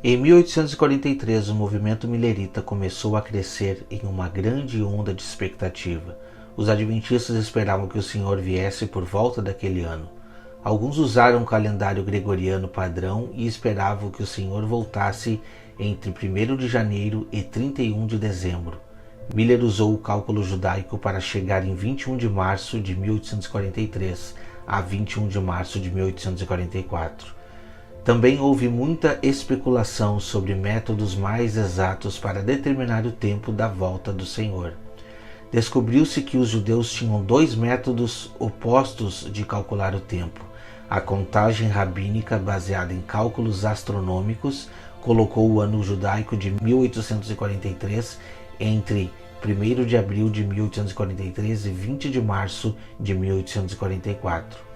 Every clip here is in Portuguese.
Em 1843, o movimento millerita começou a crescer em uma grande onda de expectativa. Os adventistas esperavam que o Senhor viesse por volta daquele ano. Alguns usaram o calendário gregoriano padrão e esperavam que o Senhor voltasse entre 1º de janeiro e 31 de dezembro. Miller usou o cálculo judaico para chegar em 21 de março de 1843 a 21 de março de 1844. Também houve muita especulação sobre métodos mais exatos para determinar o tempo da volta do Senhor. Descobriu-se que os judeus tinham 2 métodos opostos de calcular o tempo. A contagem rabínica, baseada em cálculos astronômicos, colocou o ano judaico de 1843 entre 1º de abril de 1843 e 20 de março de 1844.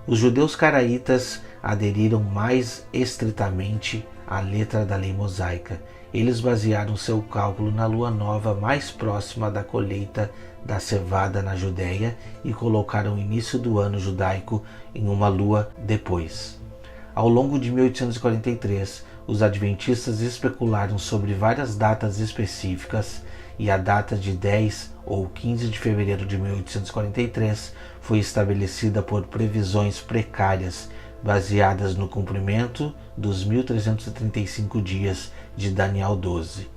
Os judeus caraítas aderiram mais estritamente à letra da lei mosaica. Eles basearam seu cálculo na lua nova mais próxima da colheita da cevada na Judéia e colocaram o início do ano judaico em uma lua depois. Ao longo de 1843, os adventistas especularam sobre várias datas específicas e a data de 10 ou 15 de fevereiro de 1843 foi estabelecida por previsões precárias baseadas no cumprimento dos 1335 dias de Daniel 12.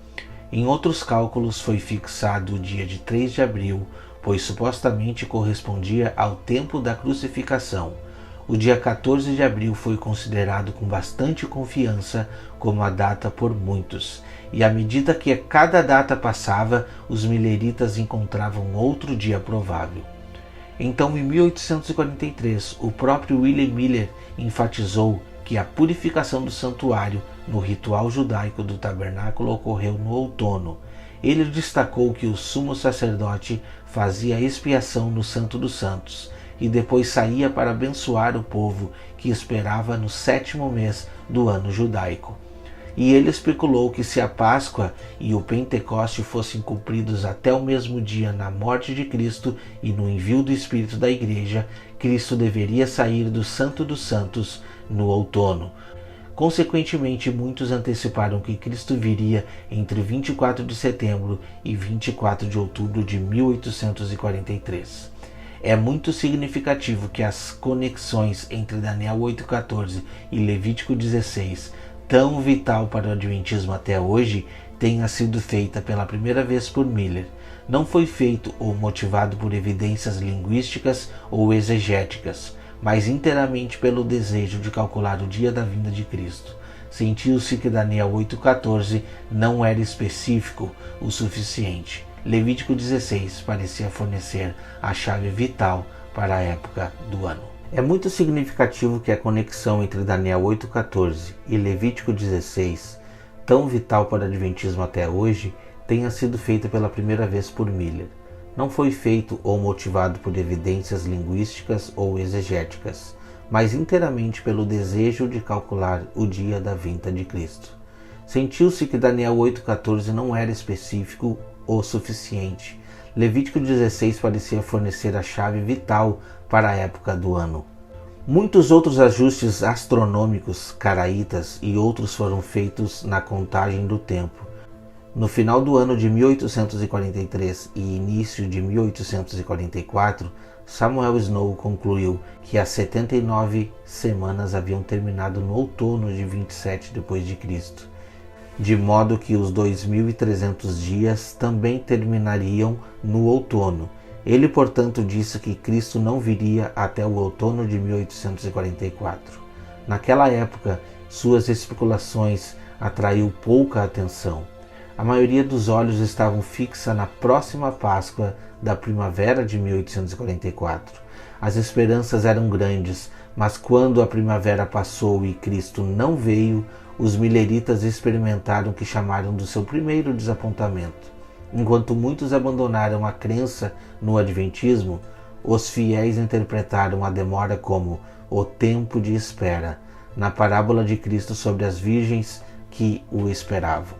Em outros cálculos foi fixado o dia de 3 de abril, pois supostamente correspondia ao tempo da crucificação. O dia 14 de abril foi considerado com bastante confiança como a data por muitos, e à medida que cada data passava, os milleritas encontravam outro dia provável. Então, em 1843, o próprio William Miller enfatizou que a purificação do santuário no ritual judaico do tabernáculo ocorreu no outono. Ele destacou que o sumo sacerdote fazia expiação no Santo dos Santos e depois saía para abençoar o povo que esperava no 7º mês do ano judaico. E ele especulou que se a Páscoa e o Pentecoste fossem cumpridos até o mesmo dia na morte de Cristo e no envio do Espírito da Igreja, Cristo deveria sair do Santo dos Santos no outono. Consequentemente, muitos anteciparam que Cristo viria entre 24 de setembro e 24 de outubro de 1843. É muito significativo que as conexões entre Daniel 8,14 e Levítico 16, tão vital para o adventismo até hoje, tenha sido feita pela primeira vez por Miller. Não foi feito ou motivado por evidências linguísticas ou exegéticas, mas inteiramente pelo desejo de calcular o dia da vinda de Cristo. Sentiu-se que Daniel 8,14 não era específico o suficiente. Levítico 16 parecia fornecer a chave vital para a época do ano. É muito significativo que a conexão entre Daniel 8,14 e Levítico 16, tão vital para o adventismo até hoje, tenha sido feita pela primeira vez por Miller. Não foi feito ou motivado por evidências linguísticas ou exegéticas, mas inteiramente pelo desejo de calcular o dia da vinda de Cristo. Sentiu-se que Daniel 8,14 não era específico o suficiente. Levítico 16 parecia fornecer a chave vital para a época do ano. Muitos outros ajustes astronômicos, caraítas e outros foram feitos na contagem do tempo. No final do ano de 1843 e início de 1844, Samuel Snow concluiu que as 79 semanas haviam terminado no outono de 27 d.C., de modo que os 2.300 dias também terminariam no outono. Ele, portanto, disse que Cristo não viria até o outono de 1844. Naquela época, suas especulações atraiu pouca atenção. A maioria dos olhos estavam fixa na próxima Páscoa da primavera de 1844. As esperanças eram grandes, mas quando a primavera passou e Cristo não veio, os milleritas experimentaram o que chamaram do seu primeiro desapontamento. Enquanto muitos abandonaram a crença no adventismo, os fiéis interpretaram a demora como o tempo de espera, na parábola de Cristo sobre as virgens que o esperavam.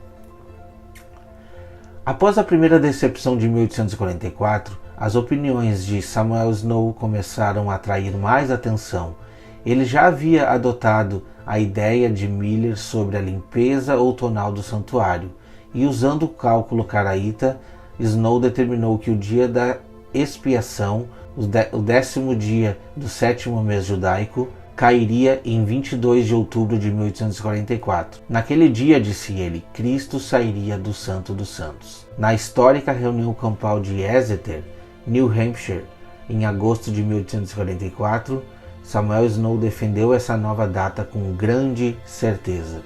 Após a primeira decepção de 1844, as opiniões de Samuel Snow começaram a atrair mais atenção. Ele já havia adotado a ideia de Miller sobre a limpeza outonal do santuário, e usando o cálculo caraíta, Snow determinou que o dia da expiação, o 10º dia do 7º mês judaico, cairia em 22 de outubro de 1844. Naquele dia, disse ele, Cristo sairia do Santo dos Santos. Na histórica reunião campal de Exeter, New Hampshire, em agosto de 1844, Samuel Snow defendeu essa nova data com grande certeza.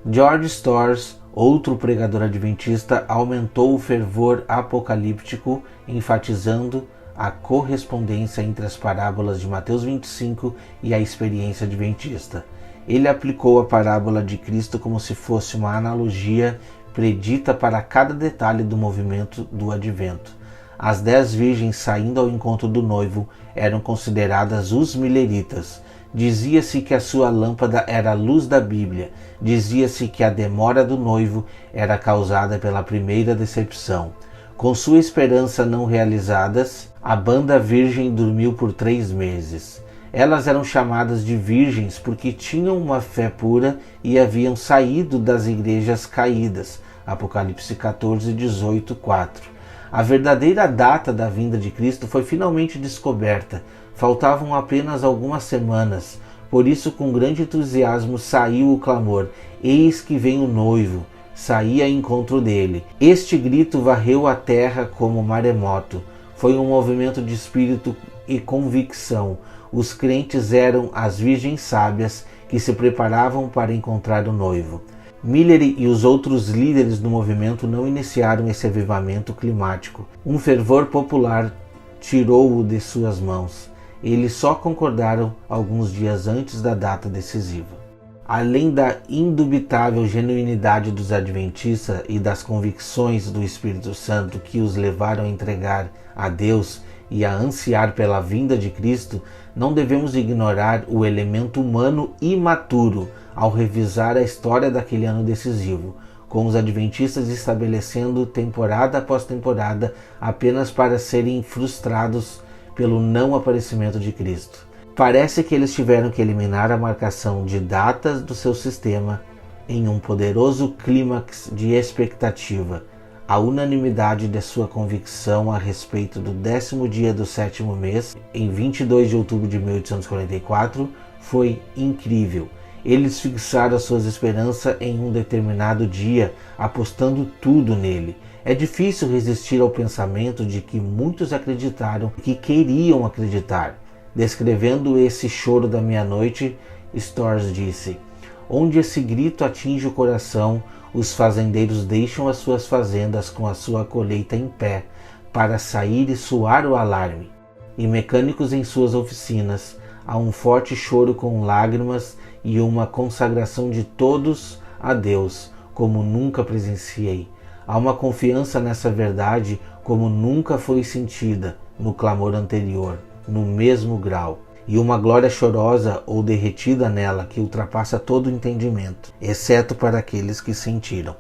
George Storrs, outro pregador adventista, aumentou o fervor apocalíptico, enfatizando a correspondência entre as parábolas de Mateus 25 e a experiência adventista. Ele aplicou a parábola de Cristo como se fosse uma analogia predita para cada detalhe do movimento do advento. As 10 virgens saindo ao encontro do noivo eram consideradas os mileritas. Dizia-se que a sua lâmpada era a luz da Bíblia. Dizia-se que a demora do noivo era causada pela primeira decepção. Com sua esperança não realizadas, a banda virgem dormiu por 3 meses. Elas eram chamadas de virgens porque tinham uma fé pura e haviam saído das igrejas caídas. Apocalipse 14, 18, 4. A verdadeira data da vinda de Cristo foi finalmente descoberta. Faltavam apenas algumas semanas. Por isso, com grande entusiasmo, saiu o clamor: Eis que vem o noivo. Saí a encontro dele. Este grito varreu a terra como maremoto. Foi um movimento de espírito e convicção. Os crentes eram as virgens sábias que se preparavam para encontrar o noivo. Miller e os outros líderes do movimento não iniciaram esse avivamento climático. Um fervor popular tirou-o de suas mãos. Eles só concordaram alguns dias antes da data decisiva. Além da indubitável genuinidade dos adventistas e das convicções do Espírito Santo que os levaram a entregar a Deus e a ansiar pela vinda de Cristo, não devemos ignorar o elemento humano imaturo ao revisar a história daquele ano decisivo, com os adventistas estabelecendo temporada após temporada apenas para serem frustrados pelo não aparecimento de Cristo. Parece que eles tiveram que eliminar a marcação de datas do seu sistema em um poderoso clímax de expectativa. A unanimidade de sua convicção a respeito do 10º dia do 7º mês, em 22 de outubro de 1844, foi incrível. Eles fixaram suas esperanças em um determinado dia, apostando tudo nele. É difícil resistir ao pensamento de que muitos acreditaram que queriam acreditar. Descrevendo esse choro da meia-noite, Storrs disse: Onde esse grito atinge o coração, os fazendeiros deixam as suas fazendas com a sua colheita em pé, para sair e soar o alarme. E mecânicos em suas oficinas, há um forte choro com lágrimas e uma consagração de todos a Deus, como nunca presenciei. Há uma confiança nessa verdade como nunca foi sentida no clamor anterior, no mesmo grau, e uma glória chorosa ou derretida nela que ultrapassa todo o entendimento, exceto para aqueles que sentiram.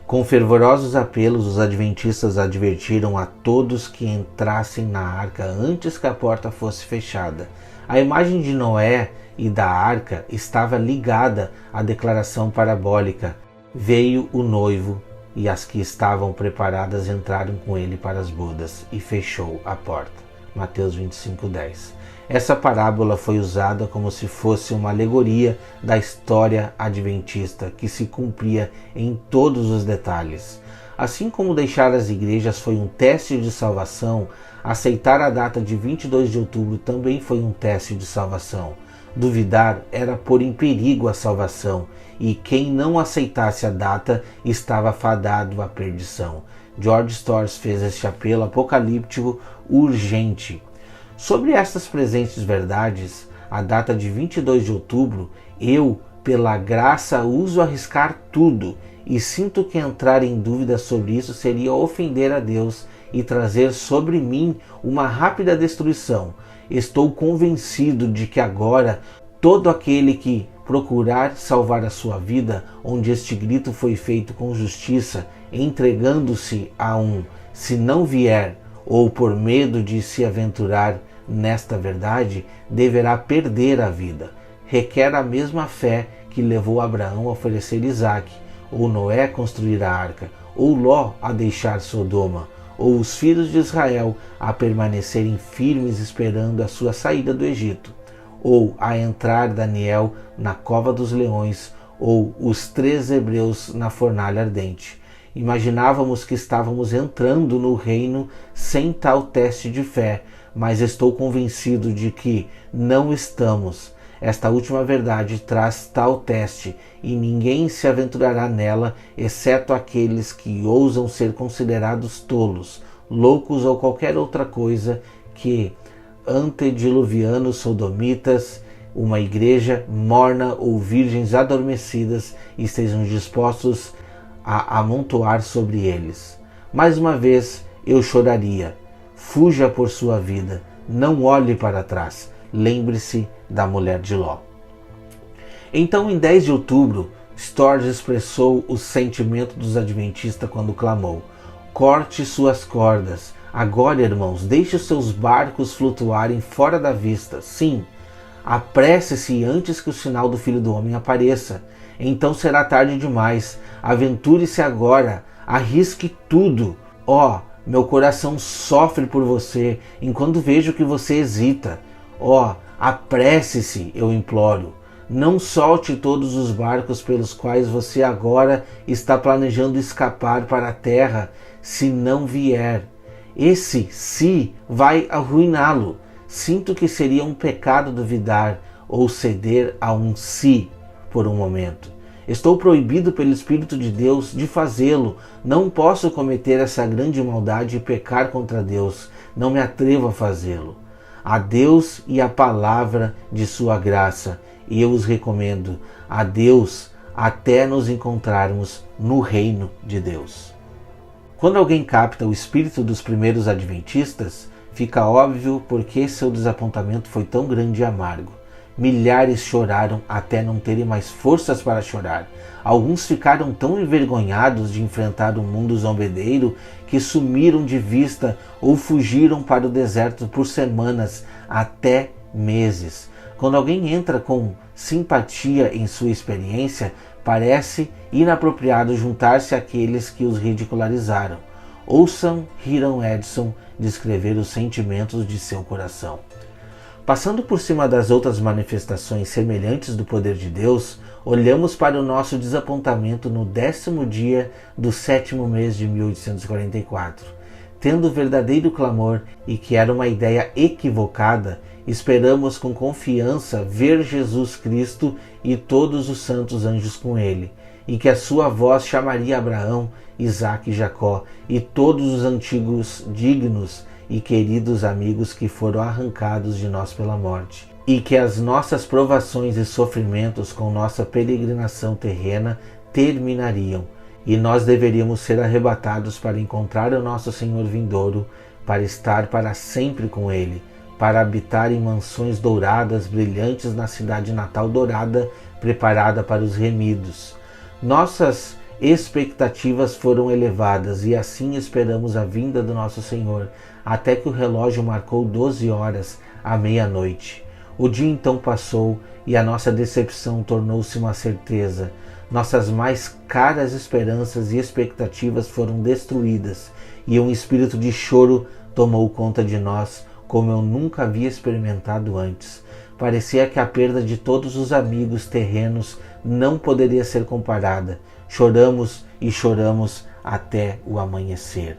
Com fervorosos apelos, os adventistas advertiram a todos que entrassem na arca antes que a porta fosse fechada. A imagem de Noé e da arca estava ligada à declaração parabólica: veio o noivo, e as que estavam preparadas entraram com ele para as bodas, e fechou a porta. Mateus 25:10. Essa parábola foi usada como se fosse uma alegoria da história adventista que se cumpria em todos os detalhes. Assim como deixar as igrejas foi um teste de salvação, aceitar a data de 22 de outubro também foi um teste de salvação. Duvidar era pôr em perigo a salvação, e quem não aceitasse a data estava fadado à perdição. George Storrs fez este apelo apocalíptico urgente. Sobre estas presentes verdades, a data de 22 de outubro, eu, pela graça, uso arriscar tudo, e sinto que entrar em dúvida sobre isso seria ofender a Deus e trazer sobre mim uma rápida destruição. Estou convencido de que agora todo aquele que procurar salvar a sua vida, onde este grito foi feito com justiça, entregando-se a se não vier, ou por medo de se aventurar, nesta verdade, deverá perder a vida. Requer a mesma fé que levou Abraão a oferecer Isaque, ou Noé a construir a arca, ou Ló a deixar Sodoma, ou os filhos de Israel a permanecerem firmes esperando a sua saída do Egito, ou a entrar Daniel na cova dos leões, ou os 3 hebreus na fornalha ardente. Imaginávamos que estávamos entrando no reino sem tal teste de fé, mas estou convencido de que não estamos. Esta última verdade traz tal teste, e ninguém se aventurará nela, exceto aqueles que ousam ser considerados tolos, loucos ou qualquer outra coisa que antediluvianos sodomitas, uma igreja morna ou virgens adormecidas estejam dispostos a amontoar sobre eles. Mais uma vez eu choraria. Fuja por sua vida, não olhe para trás. Lembre-se da mulher de Ló. Então, em 10 de outubro, Storrs expressou o sentimento dos adventistas quando clamou: corte suas cordas. Agora, irmãos, deixe os seus barcos flutuarem fora da vista. Sim, apresse-se antes que o sinal do Filho do Homem apareça. Então será tarde demais. Aventure-se agora. Arrisque tudo. Ó, meu coração sofre por você enquanto vejo que você hesita. Ó, apresse-se, eu imploro. Não solte todos os barcos pelos quais você agora está planejando escapar para a terra, se não vier. Esse "se" vai arruiná-lo. Sinto que seria um pecado duvidar ou ceder a um "se" por um momento. Estou proibido pelo Espírito de Deus de fazê-lo. Não posso cometer essa grande maldade e pecar contra Deus. Não me atrevo a fazê-lo. A Deus e a palavra de sua graça, e eu os recomendo. A Deus, até nos encontrarmos no reino de Deus. Quando alguém capta o espírito dos primeiros adventistas, fica óbvio por que seu desapontamento foi tão grande e amargo. Milhares choraram até não terem mais forças para chorar. Alguns ficaram tão envergonhados de enfrentar o mundo zombedeiro que sumiram de vista ou fugiram para o deserto por semanas, até meses. Quando alguém entra com simpatia em sua experiência, parece inapropriado juntar-se àqueles que os ridicularizaram. Ouçam Hiram Edson descrever os sentimentos de seu coração. Passando por cima das outras manifestações semelhantes do poder de Deus, olhamos para o nosso desapontamento no 10º dia do 7º mês de 1844. Tendo verdadeiro clamor e que era uma ideia equivocada, esperamos com confiança ver Jesus Cristo e todos os santos anjos com ele, e que a sua voz chamaria Abraão, Isaque e Jacó e todos os antigos dignos e queridos amigos que foram arrancados de nós pela morte, e que as nossas provações e sofrimentos com nossa peregrinação terrena terminariam, e nós deveríamos ser arrebatados para encontrar o nosso Senhor vindouro, para estar para sempre com ele, para habitar em mansões douradas, brilhantes na cidade natal dourada, preparada para os remidos. Nossas expectativas foram elevadas e assim esperamos a vinda do nosso Senhor, até que o relógio marcou 12 horas à meia-noite. O dia então passou e a nossa decepção tornou-se uma certeza. Nossas mais caras esperanças e expectativas foram destruídas e um espírito de choro tomou conta de nós, como eu nunca havia experimentado antes. Parecia que a perda de todos os amigos terrenos não poderia ser comparada. Choramos e choramos até o amanhecer.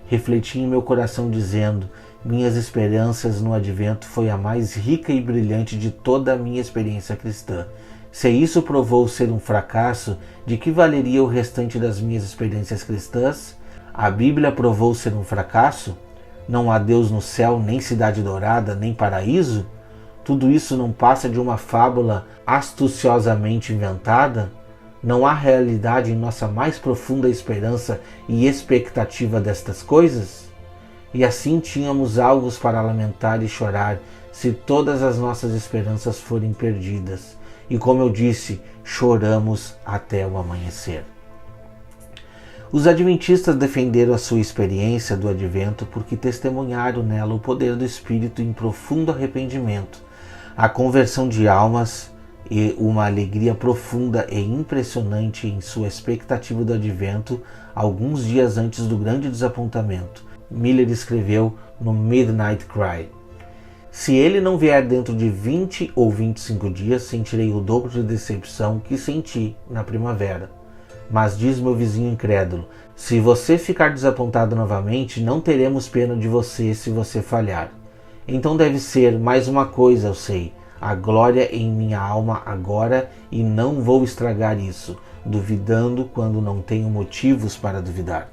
Refleti em meu coração dizendo: minhas esperanças no advento foi a mais rica e brilhante de toda a minha experiência cristã. Se isso provou ser um fracasso, de que valeria o restante das minhas experiências cristãs? A Bíblia provou ser um fracasso? Não há Deus no céu, nem cidade dourada, nem paraíso? Tudo isso não passa de uma fábula astuciosamente inventada? Não há realidade em nossa mais profunda esperança e expectativa destas coisas? E assim tínhamos algo para lamentar e chorar se todas as nossas esperanças forem perdidas. E como eu disse, choramos até o amanhecer. Os adventistas defenderam a sua experiência do advento porque testemunharam nela o poder do Espírito em profundo arrependimento, a conversão de almas e uma alegria profunda e impressionante em sua expectativa do advento alguns dias antes do grande desapontamento. Miller escreveu no Midnight Cry: se ele não vier dentro de 20 ou 25 dias, sentirei o dobro de decepção que senti na primavera. Mas diz meu vizinho incrédulo, se você ficar desapontado novamente, não teremos pena de você se você falhar. Então deve ser mais uma coisa, eu sei, a glória em minha alma agora, e não vou estragar isso, duvidando quando não tenho motivos para duvidar.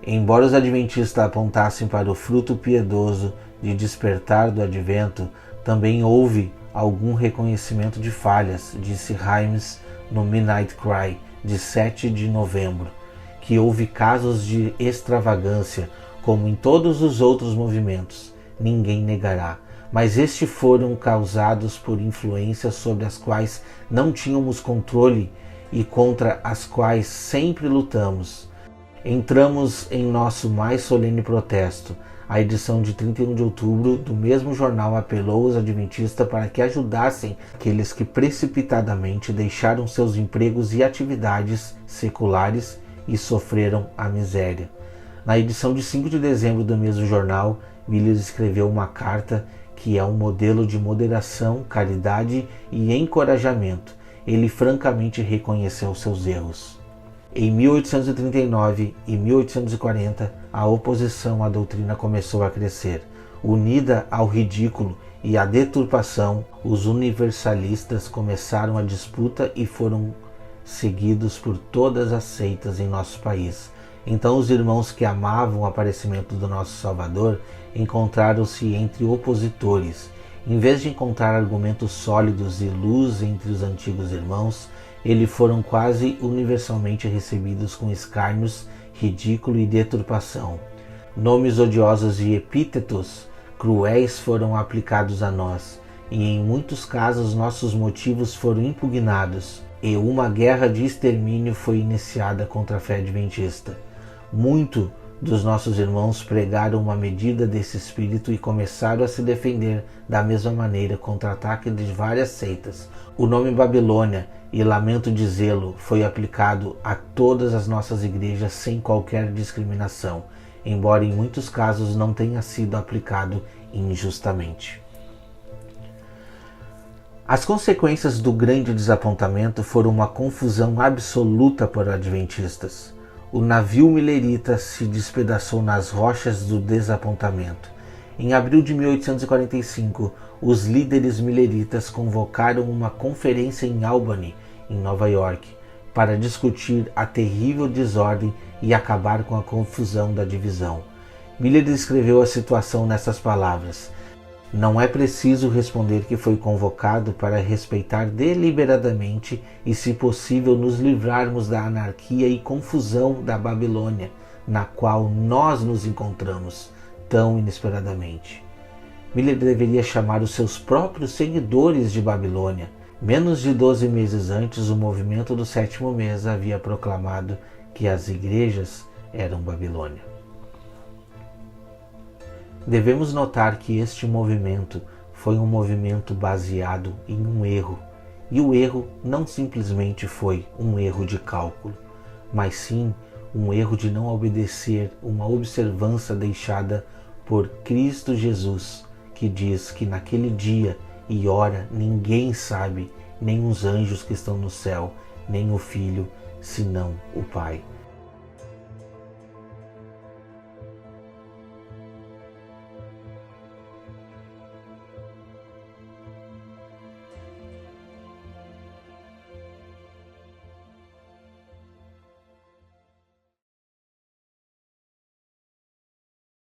Embora os adventistas apontassem para o fruto piedoso de despertar do advento, também houve algum reconhecimento de falhas, disse Himes no Midnight Cry, de 7 de novembro, que houve casos de extravagância, como em todos os outros movimentos, ninguém negará, mas estes foram causados por influências sobre as quais não tínhamos controle e contra as quais sempre lutamos. Entramos em nosso mais solene protesto. A edição de 31 de outubro do mesmo jornal apelou aos adventistas para que ajudassem aqueles que precipitadamente deixaram seus empregos e atividades seculares e sofreram a miséria. Na edição de 5 de dezembro do mesmo jornal, Miller escreveu uma carta que é um modelo de moderação, caridade e encorajamento. Ele francamente reconheceu seus erros. Em 1839 e 1840, a oposição à doutrina começou a crescer. Unida ao ridículo e à deturpação, os universalistas começaram a disputa e foram seguidos por todas as seitas em nosso país. Então os irmãos que amavam o aparecimento do nosso Salvador encontraram-se entre opositores. Em vez de encontrar argumentos sólidos e luz entre os antigos irmãos, eles foram quase universalmente recebidos com escárnios, ridículo e deturpação. Nomes odiosos e epítetos cruéis foram aplicados a nós, e em muitos casos nossos motivos foram impugnados, e uma guerra de extermínio foi iniciada contra a fé adventista. Muito dos nossos irmãos pregaram uma medida desse espírito e começaram a se defender da mesma maneira contra o ataque de várias seitas. O nome Babilônia e lamento dizê-lo foi aplicado a todas as nossas igrejas sem qualquer discriminação, embora em muitos casos não tenha sido aplicado injustamente. As consequências do grande desapontamento foram uma confusão absoluta para os adventistas. O navio milerita se despedaçou nas rochas do desapontamento. Em abril de 1845, os líderes mileritas convocaram uma conferência em Albany, em Nova York, para discutir a terrível desordem e acabar com a confusão da divisão. Miller descreveu a situação nessas palavras: não é preciso responder que foi convocado para respeitar deliberadamente e, se possível, nos livrarmos da anarquia e confusão da Babilônia, na qual nós nos encontramos tão inesperadamente. Miller deveria chamar os seus próprios seguidores de Babilônia. Menos de 12 meses antes, o movimento do sétimo mês havia proclamado que as igrejas eram Babilônia. Devemos notar que este movimento foi um movimento baseado em um erro, e o erro não simplesmente foi um erro de cálculo, mas sim um erro de não obedecer uma observância deixada por Cristo Jesus, que diz que naquele dia e hora ninguém sabe, nem os anjos que estão no céu, nem o Filho, senão o Pai.